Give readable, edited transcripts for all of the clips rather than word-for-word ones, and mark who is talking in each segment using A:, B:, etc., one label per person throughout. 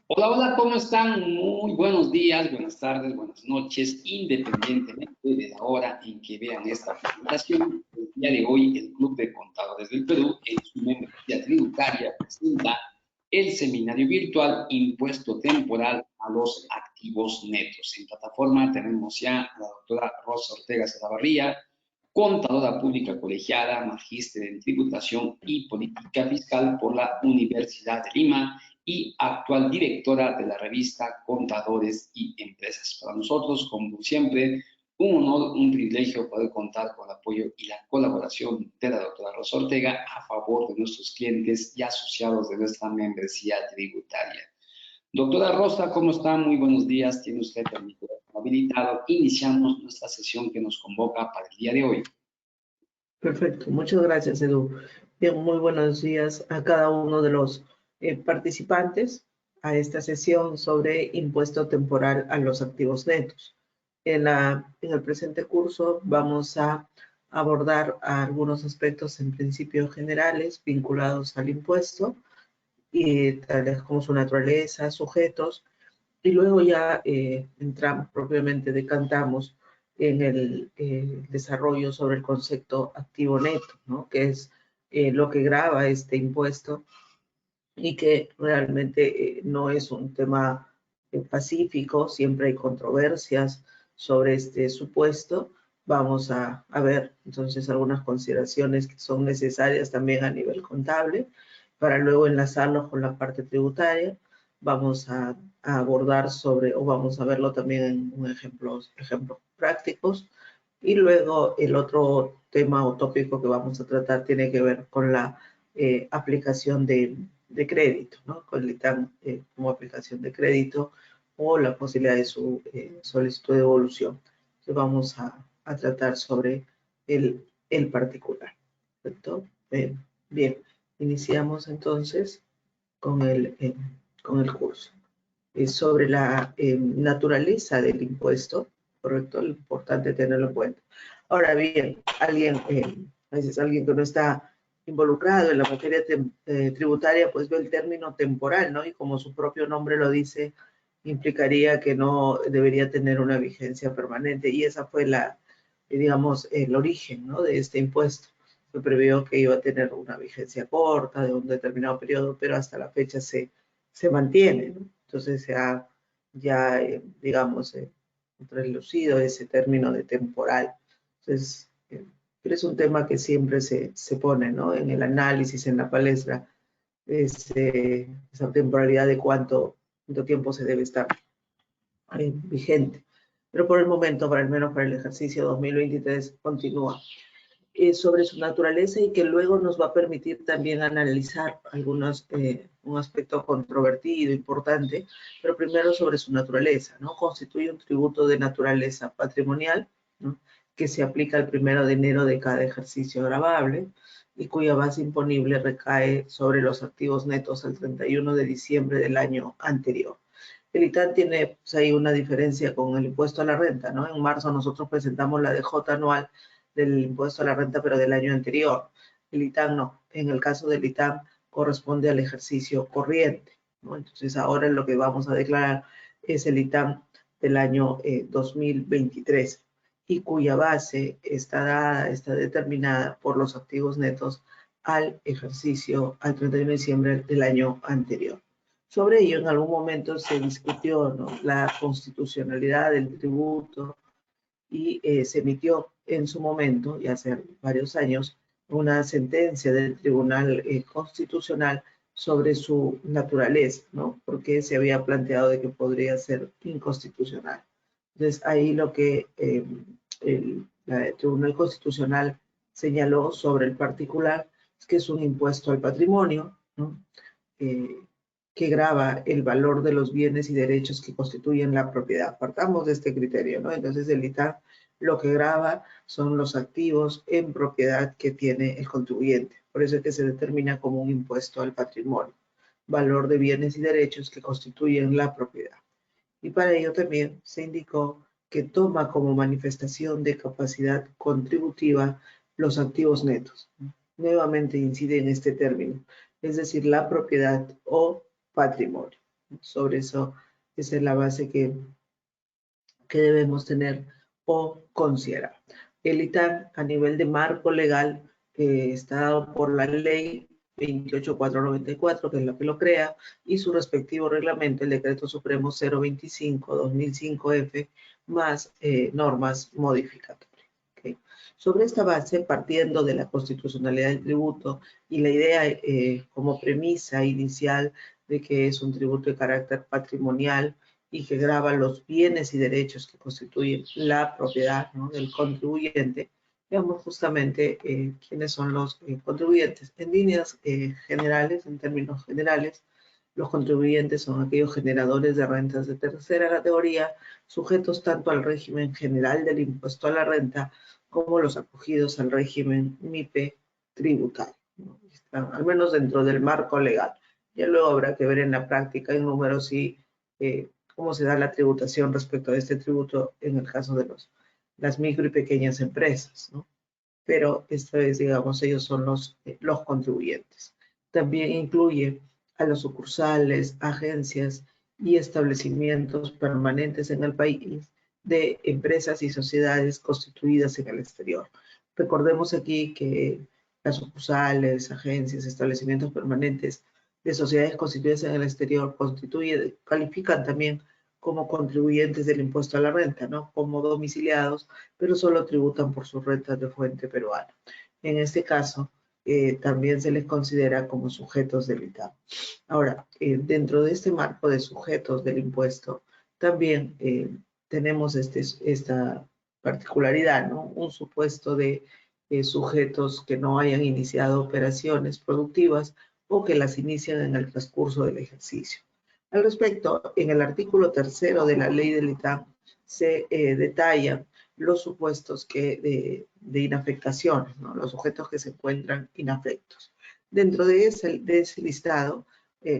A: Hola, hola, ¿cómo están? Muy buenos días, buenas tardes, buenas noches, independientemente de la hora en que vean esta presentación. El día de hoy, el Club de Contadores del Perú, en su membresía tributaria, presenta el seminario virtual Impuesto Temporal a los Activos Netos. En plataforma tenemos ya a la doctora Rosa Ortega Salavarría, contadora pública colegiada, magíster en tributación y política fiscal por la Universidad de Lima y actual directora de la revista Contadores y Empresas. Para nosotros, como siempre, un honor, un privilegio poder contar con el apoyo y la colaboración de la doctora Rosa Ortega a favor de nuestros clientes y asociados de nuestra membresía tributaria. Doctora Rosa, ¿cómo está? Muy buenos días. Tiene usted el micrófono habilitado. Iniciamos nuestra sesión que nos convoca para el día de hoy.
B: Perfecto, muchas gracias, Edu. Bien, muy buenos días a cada uno de los participantes a esta sesión sobre impuesto temporal a los activos netos. En el presente curso vamos a abordar algunos aspectos en principio generales vinculados al impuesto, y tales como su naturaleza, sujetos, y luego ya entramos propiamente, decantamos en el desarrollo sobre el concepto activo neto, ¿no? Que es lo que grava este impuesto y que realmente no es un tema pacífico, siempre hay controversias sobre este supuesto. Vamos a ver entonces algunas consideraciones que son necesarias también a nivel contable para luego enlazarlos con la parte tributaria. Vamos a abordar sobre, o vamos a verlo también en ejemplos prácticos. Y luego el otro tema o tópico que vamos a tratar tiene que ver con la aplicación de crédito, ¿no? Con el ITAM como aplicación de crédito o la posibilidad de su solicitud de devolución. Entonces vamos a tratar sobre el particular, ¿correcto? Bien, iniciamos entonces con el curso. Sobre la naturaleza del impuesto, ¿correcto? Lo importante es tenerlo en cuenta. Ahora bien, a veces alguien que no está involucrado en la materia tributaria, pues ve el término temporal, ¿no? Y como su propio nombre lo dice, implicaría que no debería tener una vigencia permanente. Y esa fue digamos, el origen, ¿no? De este impuesto. Se previó que iba a tener una vigencia corta de un determinado periodo, pero hasta la fecha se mantiene, ¿no? Entonces se ha ya, digamos, relucido ese término de temporal. Entonces, pero es un tema que siempre se pone, ¿no? En el análisis, en la palestra, esa temporalidad de cuánto tiempo se debe estar vigente. Pero por el momento, para al menos para el ejercicio 2023, continúa. Sobre su naturaleza y que luego nos va a permitir también analizar un aspecto controvertido, importante, pero primero sobre su naturaleza, ¿no? Constituye un tributo de naturaleza patrimonial, ¿no? Que se aplica el 1 de enero de cada ejercicio gravable y cuya base imponible recae sobre los activos netos al 31 de diciembre del año anterior. El ITAN tiene pues, ahí una diferencia con el impuesto a la renta, ¿no? En marzo nosotros presentamos la DJ anual del impuesto a la renta, pero del año anterior. El ITAM no. En el caso del ITAM corresponde al ejercicio corriente, ¿no? Entonces ahora lo que vamos a declarar es el ITAM del año 2023 y cuya base está dada, está determinada por los activos netos al 31 de diciembre del año anterior. Sobre ello, en algún momento se discutió, ¿no?, la constitucionalidad del tributo y se emitió en su momento, y hace varios años, una sentencia del Tribunal Constitucional sobre su naturaleza, ¿no? Porque se había planteado de que podría ser inconstitucional. Entonces, ahí lo que el Tribunal Constitucional señaló sobre el particular es que es un impuesto al patrimonio, ¿no? Que grava el valor de los bienes y derechos que constituyen la propiedad. Partamos de este criterio, ¿no? Entonces, el ITAM lo que grava son los activos en propiedad que tiene el contribuyente. Por eso es que se determina como un impuesto al patrimonio, valor de bienes y derechos que constituyen la propiedad. Y para ello también se indicó que toma como manifestación de capacidad contributiva los activos netos. Nuevamente incide en este término, es decir, la propiedad o patrimonio. Sobre eso, esa es la base que debemos tener o considerar. El ITAM, a nivel de marco legal, está dado por la ley 28494, que es la que lo crea, y su respectivo reglamento, el Decreto Supremo 025-2005F, más normas modificatorias. ¿Okay? Sobre esta base, partiendo de la constitucionalidad del tributo y la idea como premisa inicial de que es un tributo de carácter patrimonial y que grava los bienes y derechos que constituyen la propiedad, ¿no?, del contribuyente, veamos justamente quiénes son los contribuyentes. En líneas generales, en términos generales, los contribuyentes son aquellos generadores de rentas de tercera categoría, sujetos tanto al régimen general del impuesto a la renta como los acogidos al régimen MIPE tributario, ¿no? Al menos dentro del marco legal. Ya luego habrá que ver en la práctica en números si cómo se da la tributación respecto a este tributo en el caso de las micro y pequeñas empresas, ¿no? Pero esta vez, digamos, ellos son los contribuyentes. También incluye a las sucursales, agencias y establecimientos permanentes en el país de empresas y sociedades constituidas en el exterior. Recordemos aquí que las sucursales, agencias, establecimientos permanentes de sociedades constituidas en el exterior califican también como contribuyentes del impuesto a la renta, ¿no? Como domiciliados, pero solo tributan por sus rentas de fuente peruana. En este caso, también se les considera como sujetos del ITAM. Ahora, dentro de este marco de sujetos del impuesto, también tenemos esta particularidad, ¿no? Un supuesto de sujetos que no hayan iniciado operaciones productivas o que las inician en el transcurso del ejercicio. Al respecto, en el artículo 3 de la ley del ITAM se detallan los supuestos de inafectación, ¿no? Los sujetos que se encuentran inafectos. Dentro de ese listado,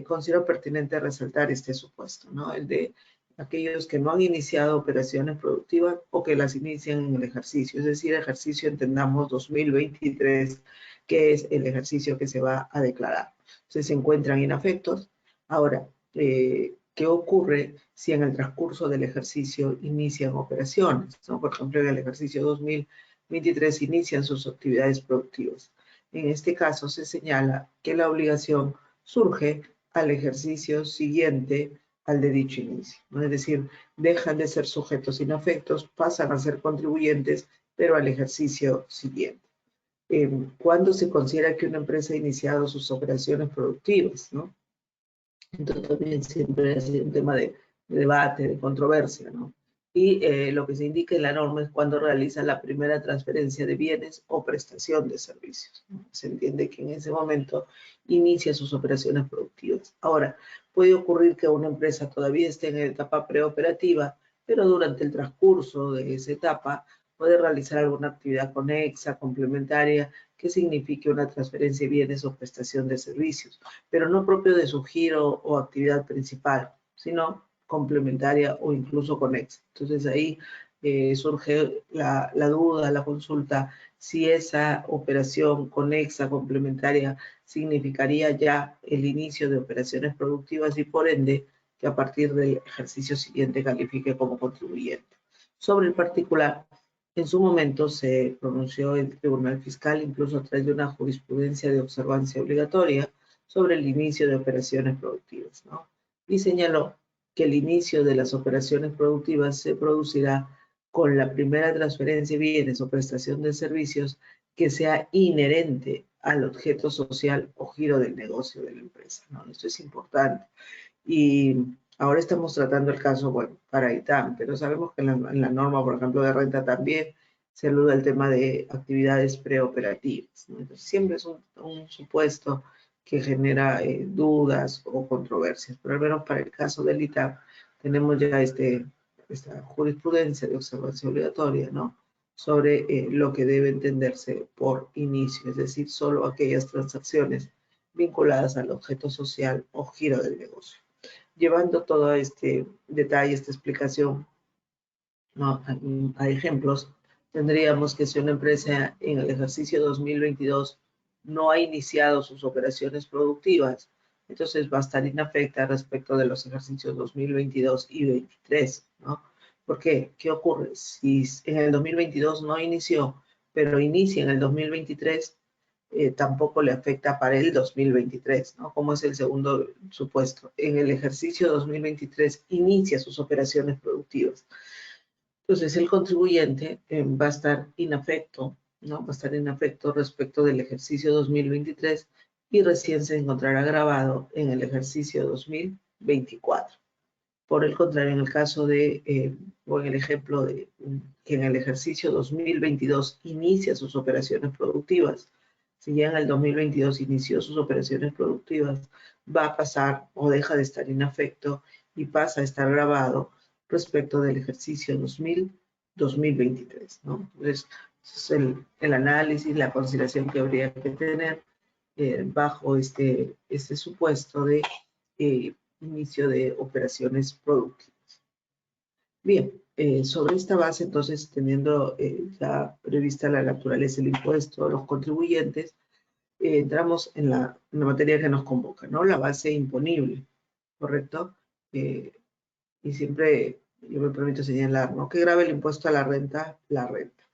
B: considero pertinente resaltar este supuesto, ¿no? El de aquellos que no han iniciado operaciones productivas o que las inician en el ejercicio, es decir, ejercicio entendamos 2023, que es el ejercicio que se va a declarar. Entonces se encuentran inafectos. Ahora, ¿qué ocurre si en el transcurso del ejercicio inician operaciones, ¿no? Por ejemplo, en el ejercicio 2023 inician sus actividades productivas. En este caso se señala que la obligación surge al ejercicio siguiente al de dicho inicio, ¿no? Es decir, dejan de ser sujetos inafectos, pasan a ser contribuyentes, pero al ejercicio siguiente. ¿Cuándo se considera que una empresa ha iniciado sus operaciones productivas, ¿no? Entonces también siempre ha sido un tema de debate, de controversia, ¿no? Y lo que se indica en la norma es cuando realiza la primera transferencia de bienes o prestación de servicios, ¿no? Se entiende que en ese momento inicia sus operaciones productivas. Ahora, puede ocurrir que una empresa todavía esté en etapa preoperativa, pero durante el transcurso de esa etapa puede realizar alguna actividad conexa, complementaria, que signifique una transferencia de bienes o prestación de servicios, pero no propio de su giro o actividad principal, sino complementaria o incluso conexa. Entonces ahí surge la duda, la consulta, si esa operación conexa, complementaria, significaría ya el inicio de operaciones productivas y por ende que a partir del ejercicio siguiente califique como contribuyente. Sobre el particular, en su momento se pronunció el Tribunal Fiscal, incluso a través de una jurisprudencia de observancia obligatoria, sobre el inicio de operaciones productivas, ¿no? Y señaló que el inicio de las operaciones productivas se producirá con la primera transferencia de bienes o prestación de servicios que sea inherente al objeto social o giro del negocio de la empresa, ¿no? Esto es importante. Y ahora estamos tratando el caso, bueno, para ITAM, pero sabemos que en la norma, por ejemplo, de renta también se alude al tema de actividades preoperativas, ¿no? Entonces, siempre es un supuesto que genera dudas o controversias, pero al menos para el caso del ITAM tenemos ya esta jurisprudencia de observancia obligatoria, ¿no? Sobre lo que debe entenderse por inicio, es decir, solo aquellas transacciones vinculadas al objeto social o giro del negocio. Llevando todo este detalle, esta explicación, ¿no?, a ejemplos, tendríamos que si una empresa en el ejercicio 2022 no ha iniciado sus operaciones productivas, entonces va a estar inafecta respecto de los ejercicios 2022 y 2023, ¿no? ¿Por qué? ¿Qué ocurre? Si en el 2022 no inició, pero inicia en el 2023, tampoco le afecta para el 2023, ¿no? Como es el segundo supuesto. En el ejercicio 2023 inicia sus operaciones productivas. Entonces, el contribuyente va a estar inafecto, ¿no? Va a estar inafecto respecto del ejercicio 2023 y recién se encontrará grabado en el ejercicio 2024. Por el contrario, en el caso de, o en el ejemplo de que en el ejercicio 2022 inicia sus operaciones productivas, si ya en el 2022 inició sus operaciones productivas, va a pasar o deja de estar inafecto y pasa a estar grabado respecto del ejercicio 2023, ¿no? Entonces, es el análisis, la consideración que habría que tener bajo este supuesto de inicio de operaciones productivas. Bien, sobre esta base, entonces, teniendo ya prevista la naturaleza del impuesto, los contribuyentes, entramos en la materia que nos convoca, ¿no? La base imponible, ¿correcto? Y siempre yo me permito señalar, ¿no? ¿Qué grava el impuesto a la renta? La renta.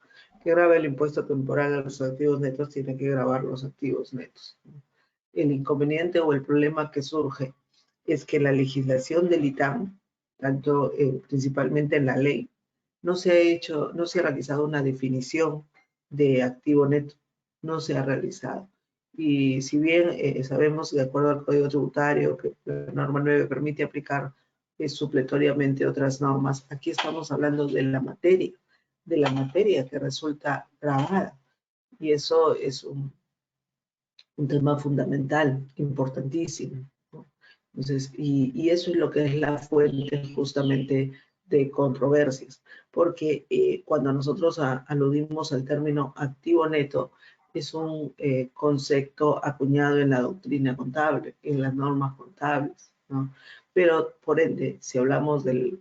B: ¿Qué grava el impuesto temporal a los activos netos? Tiene que gravar los activos netos. El inconveniente o el problema que surge es que la legislación del ITAM, tanto principalmente en la ley, no se ha realizado una definición de activo neto, no se ha realizado. Y si bien sabemos, de acuerdo al Código Tributario, que la norma 9 permite aplicar supletoriamente otras normas, aquí estamos hablando de la materia que resulta grabada. Y eso es un tema fundamental, importantísimo, ¿no? Entonces, y eso es lo que es la fuente justamente de controversias, porque cuando nosotros aludimos al término activo neto, es un concepto acuñado en la doctrina contable, en las normas contables, ¿no? Pero, por ende, si hablamos del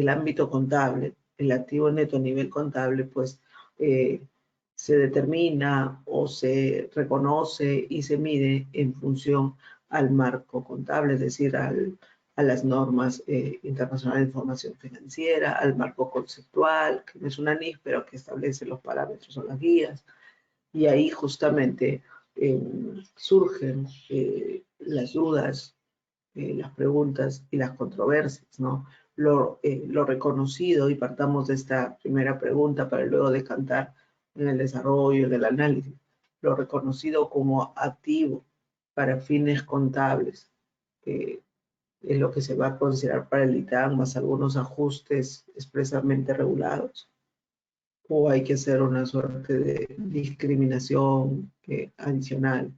B: ámbito contable, el activo neto a nivel contable, pues se determina o se reconoce y se mide en función al marco contable, es decir, a las normas internacionales de información financiera, al marco conceptual, que no es una NIF, pero que establece los parámetros o las guías. Y ahí justamente surgen las dudas, las preguntas y las controversias, ¿no? Lo reconocido, y partamos de esta primera pregunta para luego decantar en el desarrollo del análisis, lo reconocido como activo para fines contables, es lo que se va a considerar para el ITAM, más algunos ajustes expresamente regulados, o hay que hacer una suerte de discriminación adicional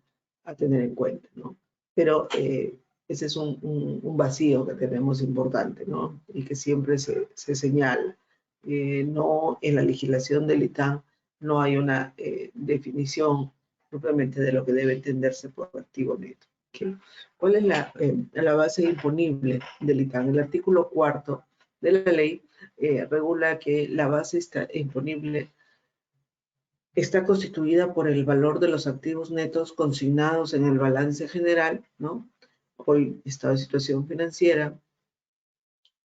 B: a tener en cuenta, ¿no? Pero ese es un vacío que tenemos importante, ¿no? Y que siempre se señala. No, en la legislación del ITAM no hay una definición propiamente de lo que debe entenderse por activo neto. ¿Okay? ¿Cuál es la base imponible del ITAM? El artículo 4 de la ley regula que la base imponible está constituida por el valor de los activos netos consignados en el balance general, ¿no? Hoy, estado de situación financiera,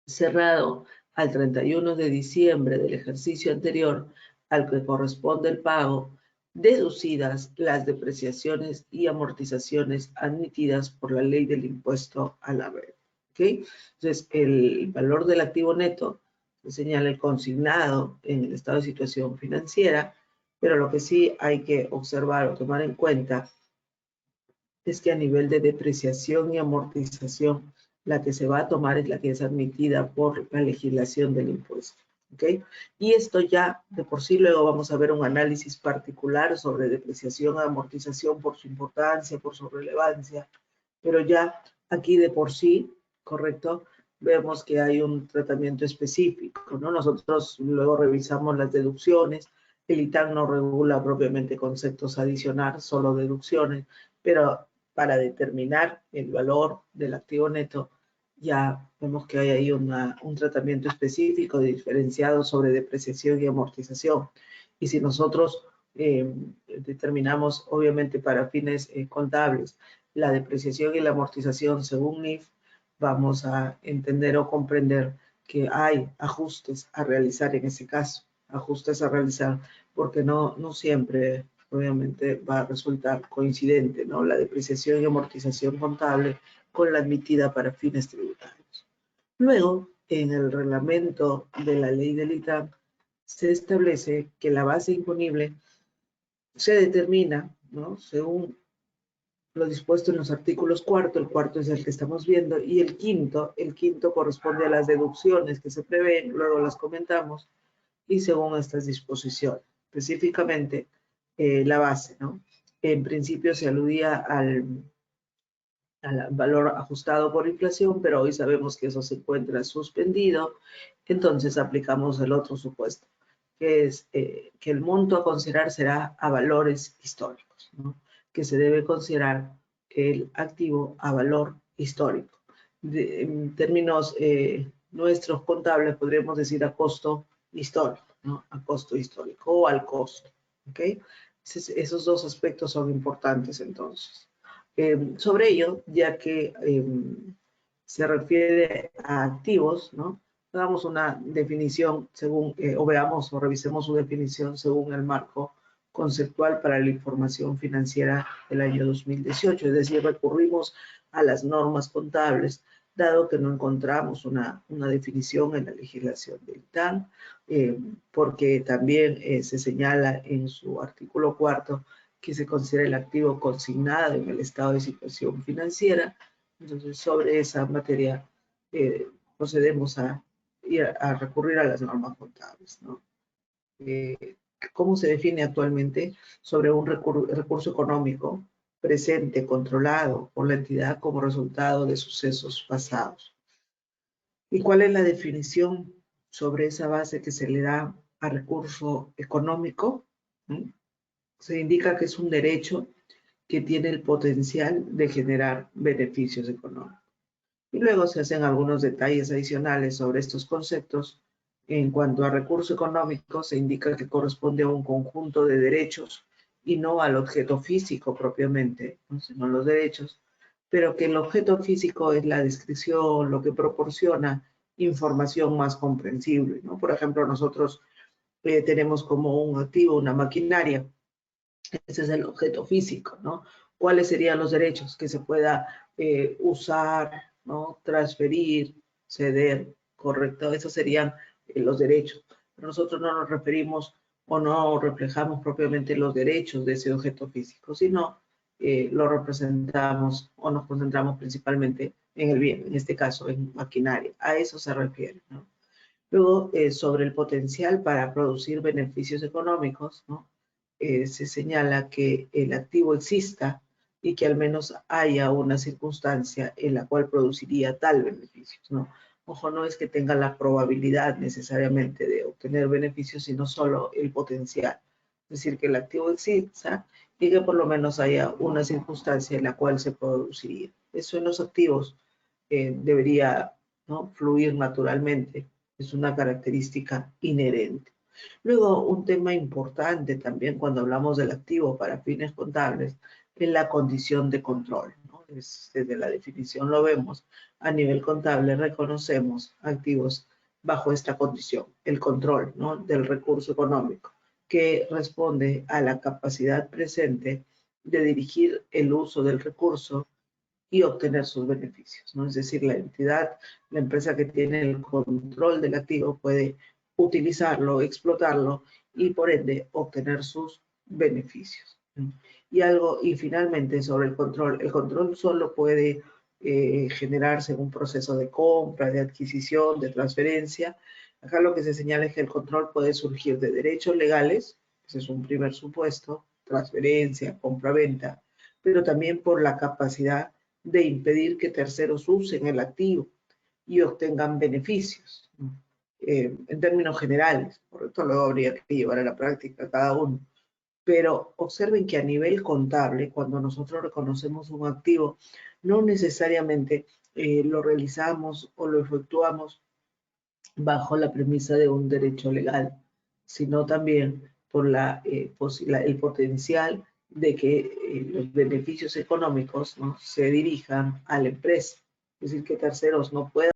B: cerrado al 31 de diciembre del ejercicio anterior al que corresponde el pago, deducidas las depreciaciones y amortizaciones admitidas por la ley del impuesto a la renta. ¿Okay? Entonces, el valor del activo neto se señala el consignado en el estado de situación financiera, pero lo que sí hay que observar o tomar en cuenta es que a nivel de depreciación y amortización, la que se va a tomar es la que es admitida por la legislación del impuesto. ¿Okay? Y esto ya de por sí, luego vamos a ver un análisis particular sobre depreciación y amortización por su importancia, por su relevancia, pero ya aquí de por sí, ¿correcto? Vemos que hay un tratamiento específico, ¿no? Nosotros luego revisamos las deducciones, el ITAM no regula propiamente conceptos adicionales, solo deducciones, pero para determinar el valor del activo neto, ya vemos que hay ahí un tratamiento específico diferenciado sobre depreciación y amortización. Y si nosotros determinamos, obviamente para fines contables, la depreciación y la amortización según NIF, vamos a entender o comprender que hay ajustes a realizar en ese caso, ajustes a realizar, porque no siempre, obviamente, va a resultar coincidente, ¿no? La depreciación y amortización contable con la admitida para fines tributarios. Luego, en el reglamento de la ley del ITAM, se establece que la base imponible se determina, ¿no?, según lo dispuesto en los artículos cuarto, el cuarto es el que estamos viendo, y el quinto corresponde a las deducciones que se prevén, luego las comentamos, y según estas disposiciones. Específicamente, la base, ¿no? En principio se aludía al valor ajustado por inflación, pero hoy sabemos que eso se encuentra suspendido, entonces aplicamos el otro supuesto, que es que el monto a considerar será a valores históricos, ¿no? Que se debe considerar el activo a valor histórico. En términos nuestros contables podríamos decir a costo histórico, ¿no? A costo histórico o al costo, ¿ok? Esos dos aspectos son importantes entonces. Sobre ello, ya que se refiere a activos, ¿no? Damos una definición según, o veamos o revisemos su definición según el marco conceptual para la información financiera del año 2018, es decir, recurrimos a las normas contables, dado que no encontramos una definición en la legislación del ITAM, porque también se señala en su artículo cuarto que se considera el activo consignado en el estado de situación financiera. Entonces, sobre esa materia procedemos a recurrir a las normas contables, ¿no? ¿Cómo se define actualmente sobre un recurso económico presente, controlado por la entidad como resultado de sucesos pasados? ¿Y cuál es la definición sobre esa base que se le da a recurso económico? Se indica que es un derecho que tiene el potencial de generar beneficios económicos. Y luego se hacen algunos detalles adicionales sobre estos conceptos. En cuanto a recurso económico, se indica que corresponde a un conjunto de derechos y no al objeto físico propiamente, ¿no?, sino los derechos, pero que el objeto físico es la descripción, lo que proporciona información más comprensible, ¿no? Por ejemplo, nosotros tenemos como un activo una maquinaria. Ese es el objeto físico, ¿no? ¿Cuáles serían los derechos? Que se pueda usar, ¿no?, transferir, ceder, correcto. Esos serían los derechos. Pero nosotros no nos referimos o no reflejamos propiamente los derechos de ese objeto físico, sino lo representamos o nos concentramos principalmente en el bien, en este caso en maquinaria. A eso se refiere, ¿no? Luego, sobre el potencial para producir beneficios económicos, ¿no?, se señala que el activo exista y que al menos haya una circunstancia en la cual produciría tal beneficio, ¿no? Ojo, no es que tenga la probabilidad necesariamente de obtener beneficios, sino solo el potencial. Es decir, que el activo exista y que por lo menos haya una circunstancia en la cual se produciría. Eso en los activos debería, ¿no?, fluir naturalmente. Es una característica inherente. Luego, un tema importante también cuando hablamos del activo para fines contables es la condición de control, ¿no? Desde la definición lo vemos. A nivel contable reconocemos activos bajo esta condición, el control, ¿no?, del recurso económico, que responde a la capacidad presente de dirigir el uso del recurso y obtener sus beneficios, ¿no? Es decir, la entidad, la empresa que tiene el control del activo puede utilizarlo, explotarlo y por ende obtener sus beneficios, ¿no? Y finalmente sobre el control solo puede generarse en un proceso de compra, de adquisición, de transferencia. Acá lo que se señala es que el control puede surgir de derechos legales, ese es un primer supuesto, transferencia, compra-venta, pero también por la capacidad de impedir que terceros usen el activo y obtengan beneficios, ¿no? En términos generales, por esto luego habría que llevar a la práctica cada uno. Pero observen que a nivel contable, cuando nosotros reconocemos un activo, no necesariamente lo realizamos o lo efectuamos bajo la premisa de un derecho legal, sino también por el potencial de que los beneficios económicos, ¿no?, se dirijan a la empresa. Es decir, que terceros no puedan